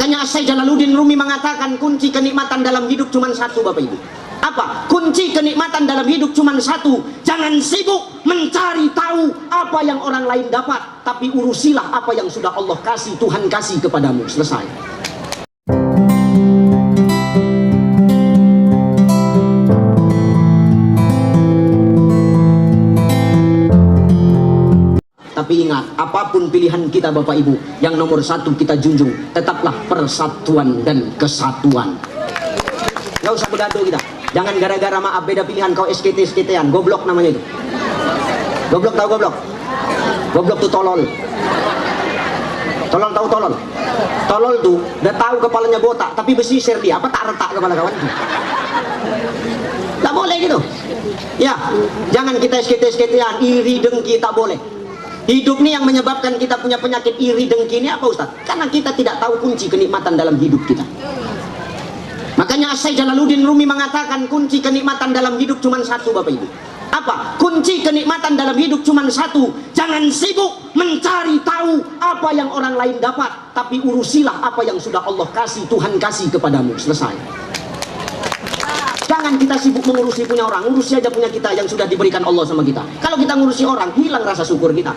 Makanya Syekh Jalaluddin Rumi mengatakan kunci kenikmatan dalam hidup cuma satu, Bapak Ibu. Apa? Kunci kenikmatan dalam hidup cuma satu. Jangan sibuk mencari tahu apa yang orang lain dapat, tapi urusilah apa yang sudah Allah kasih, Tuhan kasih kepadamu. Selesai. Tapi ingat, apapun pilihan kita Bapak Ibu, yang nomor satu kita junjung, tetaplah persatuan dan kesatuan. Gak usah begaduh kita. Jangan gara-gara maaf beda pilihan kau SKT-SKT-an. Goblok namanya itu. Goblok, tahu goblok? Goblok tuh tolol. Tolol, tahu tolol? Tolol tuh udah tahu kepalanya botak, tapi besisir dia. Apa tak retak kepala kawan itu? Tak boleh gitu. Ya, jangan kita SKT-SKT-an, iri dengki tak boleh. Hidup ini yang menyebabkan kita punya penyakit iri dengki ini apa Ustaz? Karena kita tidak tahu kunci kenikmatan dalam hidup kita. Makanya Syekh Jalaluddin Rumi mengatakan kunci kenikmatan dalam hidup cuma satu, Bapak Ibu. Apa? Kunci kenikmatan dalam hidup cuma satu. Jangan sibuk mencari tahu apa yang orang lain dapat, tapi urusilah apa yang sudah Allah kasih, Tuhan kasih kepadamu. Selesai. Jangan kita sibuk mengurusi punya orang, urusi aja punya kita yang sudah diberikan Allah sama kita. Kalau kita ngurusi orang, hilang rasa syukur kita.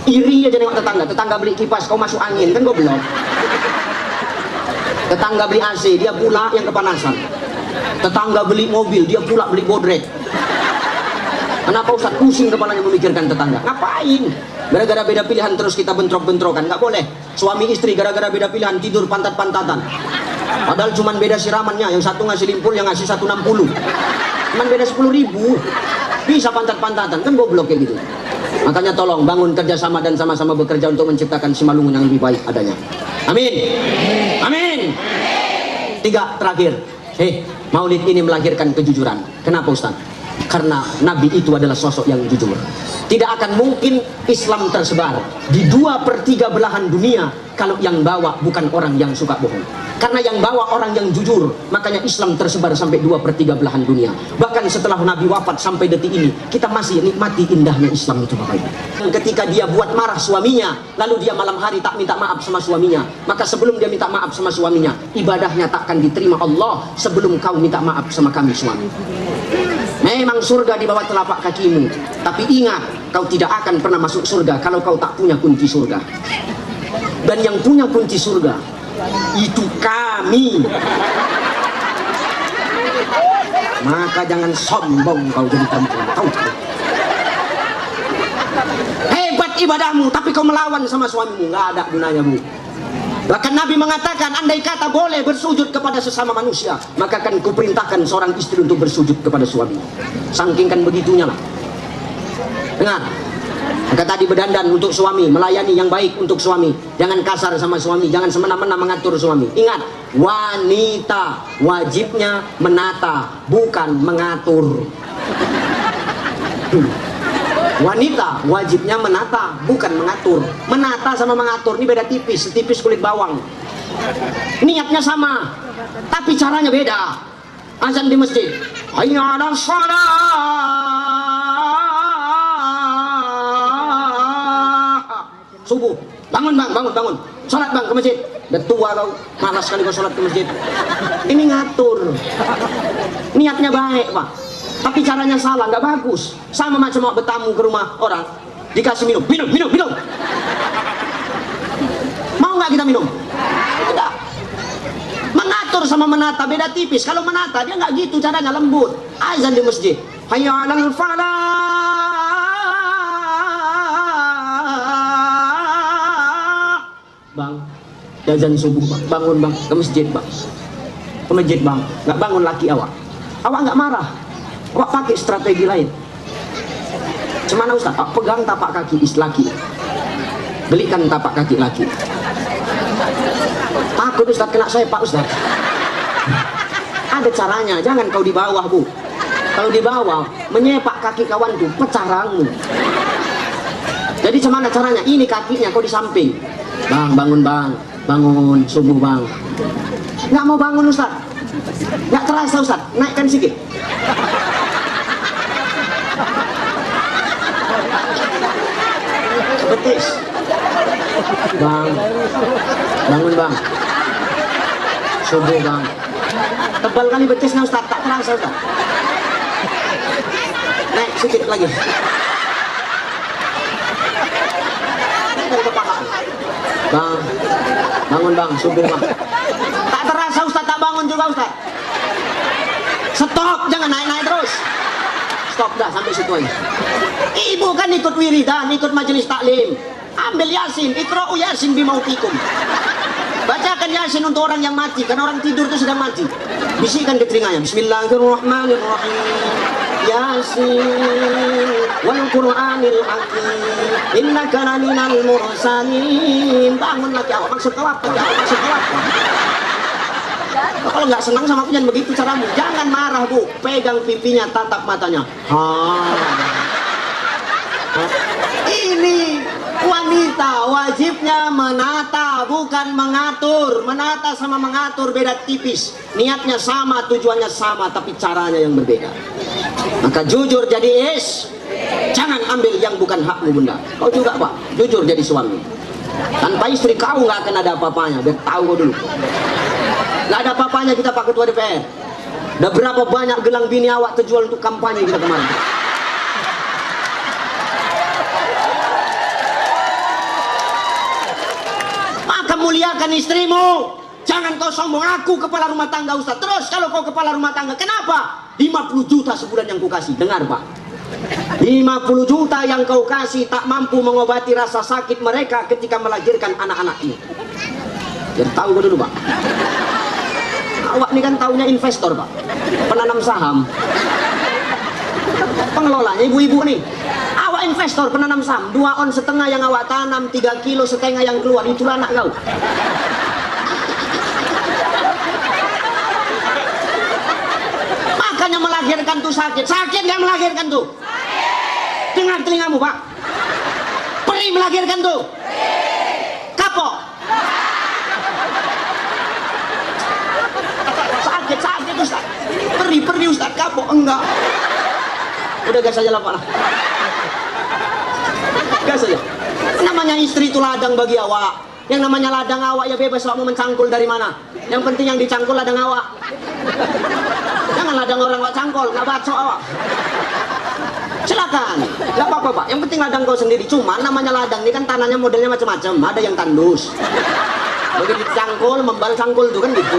Iri aja nengok tetangga, tetangga beli kipas, kau masuk angin, kan gue belum. Tetangga beli AC, dia pula yang kepanasan. Tetangga beli mobil, dia pula beli bodrek. Kenapa Ustaz? Pusing kepalanya memikirkan tetangga. Ngapain? Gara-gara beda pilihan terus kita bentrok-bentrokan. Nggak boleh. Suami istri gara-gara beda pilihan tidur pantat-pantatan. Padahal cuma beda siramannya. Yang satu ngasih limpul, yang ngasih 160. Cuman beda 10.000. Bisa pantat-pantatan. Kan goblok kayak gitu. Makanya tolong bangun kerjasama dan sama-sama bekerja untuk menciptakan Simalungun yang lebih baik adanya. Amin. Amin. 3 terakhir. Maulid ini melahirkan kejujuran. Kenapa Ustaz? Karena Nabi itu adalah sosok yang jujur. Tidak akan mungkin Islam tersebar di 2/3 belahan dunia kalau yang bawa bukan orang yang suka bohong. Karena yang bawa orang yang jujur, makanya Islam tersebar sampai 2/3 belahan dunia. Bahkan setelah Nabi wafat sampai detik ini, kita masih nikmati indahnya Islam itu, Bapak Ibu. Dan ketika dia buat marah suaminya, lalu dia malam hari tak minta maaf sama suaminya, maka sebelum dia minta maaf sama suaminya, ibadahnya takkan diterima Allah sebelum kau minta maaf sama kami suami. Memang surga di bawah telapak kakimu, tapi ingat, kau tidak akan pernah masuk surga kalau kau tak punya kunci surga. Dan yang punya kunci surga itu kami. Maka jangan sombong kau jadi perempuan. Tahu? Hebat ibadahmu, tapi kau melawan sama suamimu, nggak ada gunanya, Bu. Bahkan Nabi mengatakan, andai kata boleh bersujud kepada sesama manusia, maka akan kuperintahkan seorang istri untuk bersujud kepada suami. Saking kan begitunya lah. Dengar, maka tadi berdandan untuk suami, melayani yang baik untuk suami, jangan kasar sama suami, jangan semena-mena mengatur suami. Ingat, wanita wajibnya menata, bukan mengatur. Wanita wajibnya menata, bukan mengatur. Menata sama mengatur ini beda tipis, setipis kulit bawang. Niatnya sama, tapi caranya beda. Azan di masjid, hayya 'alas shalah. Subuh, bangun bang, bangun. Sholat bang ke masjid. Udah tua kau, malas sekali kau sholat ke masjid. Ini ngatur. Niatnya baik, Pak. Tapi caranya salah, nggak bagus. Sama macam mau bertamu ke rumah orang, dikasih minum. Mau nggak kita minum? Tidak. Mengatur sama menata beda tipis. Kalau menata dia nggak gitu caranya, lembut. Azan di masjid, hayya 'alal falah. Bang, azan subuh bang, bangun bang, ke masjid bang. Ke masjid bang, nggak bangun laki awak. Awak nggak marah. Awak pakai strategi lain. Cemana Ustaz? Pegang tapak kaki laki. Belikan tapak kaki laki. Takut Ustaz kena sepak Ustaz. Ada caranya, jangan kau di bawah, Bu. Kalau di bawah, menyepak kaki kawan tuh, pecah rangmu. Jadi cemana caranya? Ini kakinya kau di samping. Bang, bangun bang. Bangun, subuh bang. Nggak mau bangun Ustaz. Nggak terasa Ustaz, naikkan sedikit. Betis. Bang, bangun bang. Subuh bang. Tebal kali betisnya Ustaz, tak terasa Ustaz. Naik sedikit lagi. Bang, bangun bang, subuh bang. Tak terasa Ustaz, tak bangun juga Ustaz. Stop, jangan naik-naik terus. Stop dah sampai situ aja. Ibu kan ikut wiridan, ikut majelis taklim. Ambil Yasin, ikra'u Yasin bimautikum. Bacakan Yasin untuk orang yang mati, karena orang tidur itu sedang mati. Bisikkan ke telinganya. Bismillahirrahmanirrahim. Yasin wal Qur'anil hakim. Innaka laminal mursalin. Bangun lagi awak, maksud kau apa? Maksud kau apa? Kalau nggak senang sama aku jangan begitu caramu. Jangan marah bu, pegang pipinya, tatap matanya. Ini wanita wajibnya menata, bukan mengatur. Menata sama mengatur beda tipis. Niatnya sama, tujuannya sama, tapi caranya yang berbeda. Maka jujur jadi jangan ambil yang bukan hakmu bunda. Kau juga pak, jujur jadi suami. Tanpa istri kau nggak akan ada apa-apanya. Biar tahu kau dulu. Nggak ada apa-apanya kita Pak Ketua DPR. Udah berapa banyak gelang bini awak terjual untuk kampanye kita kemarin. Maka muliakan istrimu. Jangan kau sombong, aku kepala rumah tangga Ustaz. Terus kalau kau kepala rumah tangga, kenapa? 50 juta sebulan yang kau kasih. Dengar Pak, 50 juta yang kau kasih tak mampu mengobati rasa sakit mereka ketika melahirkan anak-anak ini. Biar tahu kau dulu Pak. Awak ini kan taunya investor Pak, penanam saham. Pengelolanya ibu-ibu nih. Awak investor penanam saham, 2 on setengah yang awak tanam, 3 kilo setengah yang keluar, itulah anak kau. Makanya melahirkan tuh sakit. Sakit nggak melahirkan tuh? Dengar telingamu Pak. Perih melahirkan tuh? Kapok? Sakit Ustaz. Perih Ustaz, kapok enggak? Udah gas aja lah Pak. Gas aja. Namanya istri itu ladang bagi awak. Yang namanya ladang awak ya bebas awak mau mencangkul dari mana. Yang penting yang dicangkul ladang awak. Jangan ladang orang awak cangkul, nggak bacok awak. Silakan, nggak apa-apa Pak. Yang penting ladang kau sendiri. Cuma namanya ladang ini kan tanahnya modelnya macam-macam. Ada yang tandus. Begitu dicangkul, membal cangkul itu kan gitu.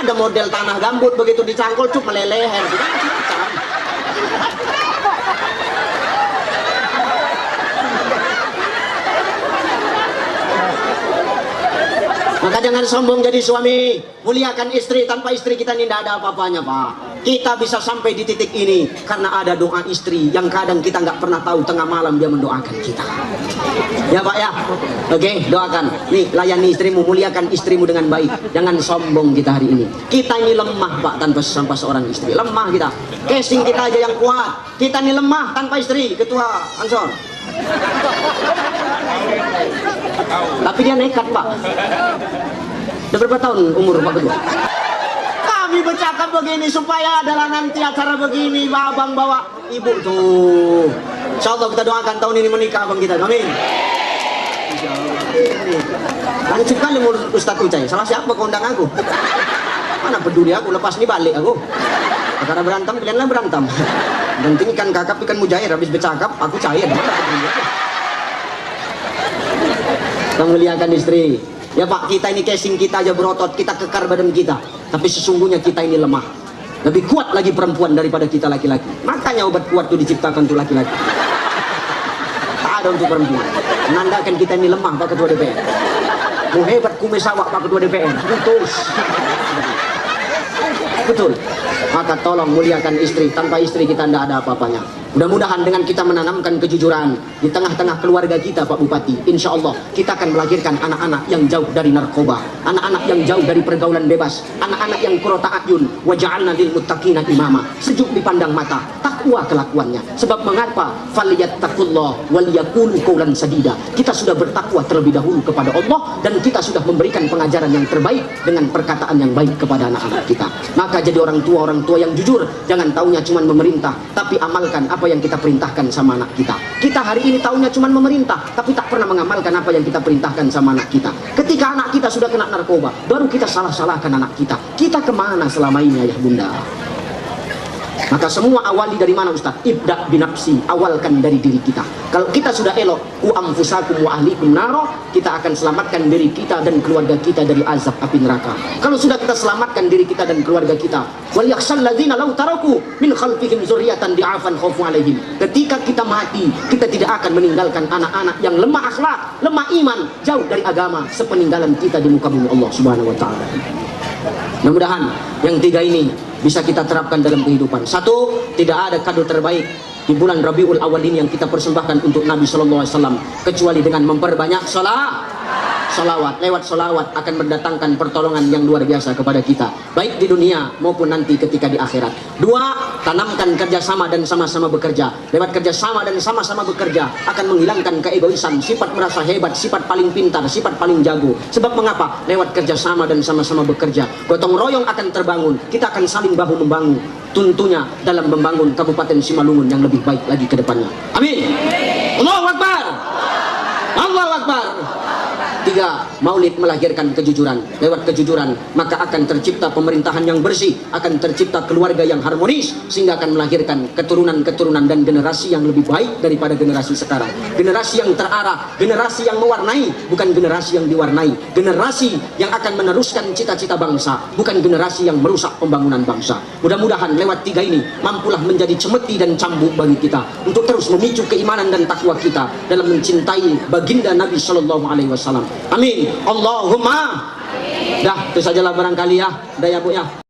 Ada model tanah gambut, begitu dicangkul cup meleleher. Maka jangan sombong jadi suami. Muliakan istri. Tanpa istri kita ini tidak ada apa-apanya Pak. Kita bisa sampai di titik ini karena ada doa istri yang kadang kita nggak pernah tahu tengah malam dia mendoakan kita. Ya Pak ya. Oke, doakan. Nih, layani istrimu, muliakan istrimu dengan baik. Jangan sombong kita hari ini. Kita ini lemah Pak tanpa seorang istri. Lemah kita. Casing kita aja yang kuat. Kita ini lemah tanpa istri. Ketua Ansor. Tapi dia nekat Pak. Udah berapa tahun umur Pak Ketua? Kami bercakap begini supaya adalah nanti acara begini abang bawa ibu tuh. Insyaallah kita doakan tahun ini menikah abang kita. Amin. Langsung kali Ustaz Ucai. Salah siapa kau undang aku? Mana peduli aku, lepas ini balik aku. Karena berantem, pilihanlah berantem. Penting ikan kakap, ikan mujair. Habis bercakap, aku cair. Memuliakan istri. Ya Pak, kita ini casing kita aja berotot, kita kekar badan kita. Tapi sesungguhnya kita ini lemah. Lebih kuat lagi perempuan daripada kita laki-laki. Makanya obat kuat itu diciptakan untuk laki-laki. Tak ada untuk perempuan. Menandakan kita ini lemah Pak Ketua DPR. Mau hebat kumis awak Pak Ketua DPR. Betul. Maka tolong muliakan istri. Tanpa istri kita tidak ada apa-apanya. Mudah-mudahan dengan kita menanamkan kejujuran di tengah-tengah keluarga kita Pak Bupati, insya Allah kita akan melahirkan anak-anak yang jauh dari narkoba, anak-anak yang jauh dari pergaulan bebas, anak-anak yang qurrata a'yun wa ja'alna lil muttaqina imama, sejuk dipandang mata, takut takwa kelakuannya. Sebab mengapa? Falyattaqullah wal yaqulu qawlan sadida. Kita sudah bertakwa terlebih dahulu kepada Allah, dan kita sudah memberikan pengajaran yang terbaik dengan perkataan yang baik kepada anak-anak kita. Maka jadi orang tua yang jujur, jangan taunya cuma memerintah, tapi amalkan apa yang kita perintahkan sama anak kita. Kita hari ini taunya cuma memerintah, tapi tak pernah mengamalkan apa yang kita perintahkan sama anak kita. Ketika anak kita sudah kena narkoba, baru kita salah-salahkan anak kita. Kita kemana selama ini, ayah bunda? Maka semua awali dari mana, Ustaz? Ibda binafsi, awalkan dari diri kita. Kalau kita sudah elok, ku anfusakum wa ahlikum naro, kita akan selamatkan diri kita dan keluarga kita dari azab api neraka. Kalau sudah kita selamatkan diri kita dan keluarga kita, wal yakhshal ladzina law taraku min khalfihim dzurriyyatan di'afan khaufu alaihim. Ketika kita mati, kita tidak akan meninggalkan anak-anak yang lemah akhlak, lemah iman, jauh dari agama sepeninggalan kita di muka bumi Allah Subhanahu wa taala. Mudah-mudahan yang tiga ini bisa kita terapkan dalam kehidupan. Satu, tidak ada kado terbaik di bulan Rabiul Awal ini yang kita persembahkan untuk Nabi Sallallahu Alaihi Wasallam kecuali dengan memperbanyak salawat. Lewat salawat akan mendatangkan pertolongan yang luar biasa kepada kita, baik di dunia maupun nanti ketika di akhirat. Dua, tanamkan kerjasama dan sama-sama bekerja. Lewat kerjasama dan sama-sama bekerja akan menghilangkan keegoisan, sifat merasa hebat, sifat paling pintar, sifat paling jago. Sebab mengapa? Lewat kerjasama dan sama-sama bekerja, gotong royong akan terbangun. Kita akan saling bahu membangun, tentunya dalam membangun Kabupaten Simalungun yang lebih baik lagi ke depannya. Amin. Allahu Akbar. Allahu Akbar. Tiga, maulid melahirkan kejujuran. Lewat kejujuran maka akan tercipta pemerintahan yang bersih, akan tercipta keluarga yang harmonis, sehingga akan melahirkan keturunan-keturunan dan generasi yang lebih baik daripada generasi sekarang. Generasi yang terarah, generasi yang mewarnai, bukan generasi yang diwarnai. Generasi yang akan meneruskan cita-cita bangsa, bukan generasi yang merusak pembangunan bangsa. Mudah-mudahan lewat tiga ini mampulah menjadi cemeti dan cambuk bagi kita untuk terus memicu keimanan dan takwa kita dalam mencintai baginda Nabi Sallallahu Alaihi Wasallam. Amin. Allahumma. Dah, itu sajalah barangkali ya. Dah ya Bu ya.